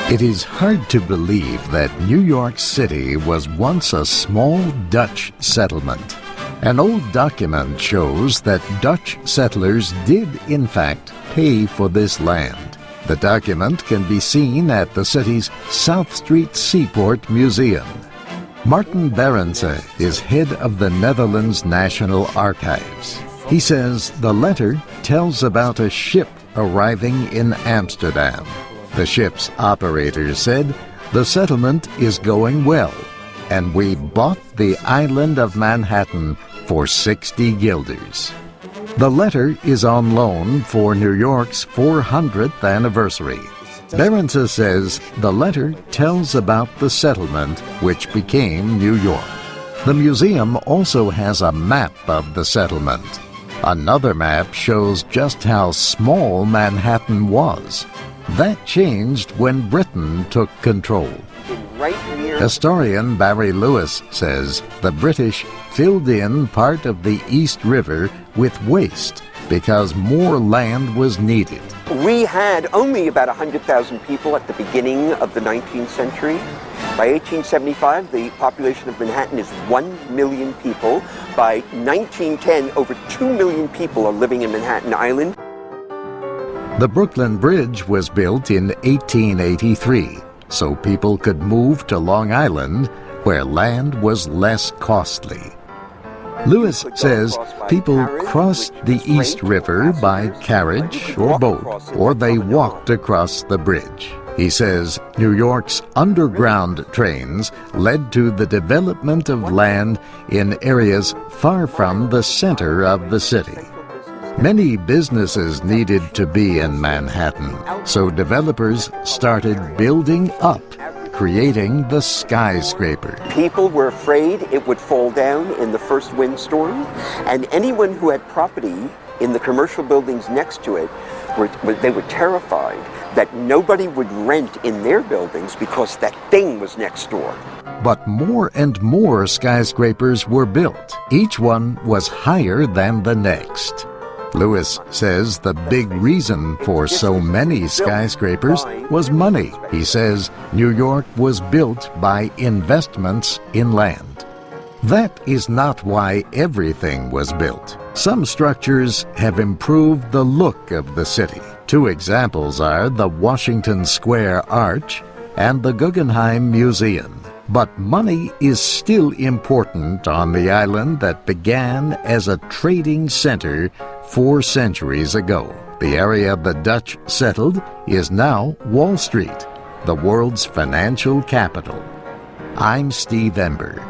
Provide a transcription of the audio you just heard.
It is hard to believe that New York City was once a small Dutch settlement. An old document shows that Dutch settlers did, in fact, pay for this land. The document can be seen at the city's South Street Seaport Museum. Martin Berendse is head of the Netherlands National Archives. He says the letter tells about a ship arriving in Amsterdam. The ship's operator said, "The settlement is going well, and we bought the island of Manhattan for 60 guilders." The letter is on loan for New York's 400th anniversary. Berendse says the letter tells about the settlement which became New York. The museum also has a map of the settlement. Another map shows just how small Manhattan was. That changed when Britain took control. Historian Barry Lewis says the British filled in part of the East River with waste because more land was needed. We had only about 100,000 people at the beginning of the 19th century. By 1875, the population of Manhattan is 1 million people. By 1910, over 2 million people are living in Manhattan Island. The Brooklyn Bridge was built in 1883, so people could move to Long Island, where land was less costly. Lewis says people crossed the East River by carriage or boat, or they walked across the bridge. He says New York's underground trains led to the development of land in areas far from the center of the city. Many businesses needed to be in Manhattan, so developers started building up, creating the skyscraper. People were afraid it would fall down in the first windstorm, and anyone who had property in the commercial buildings next to it, they were terrified that nobody would rent in their buildings because that thing was next door. But more and more skyscrapers were built. Each one was higher than the next. Lewis says the big reason for so many skyscrapers was money. He says New York was built by investments in land. That is not why everything was built. Some structures have improved the look of the city. Two examples are the Washington Square Arch and the Guggenheim Museum. But money is still important on the island that began as a trading center 4 centuries ago. The area the Dutch settled is now Wall Street, the world's financial capital. I'm Steve Ember.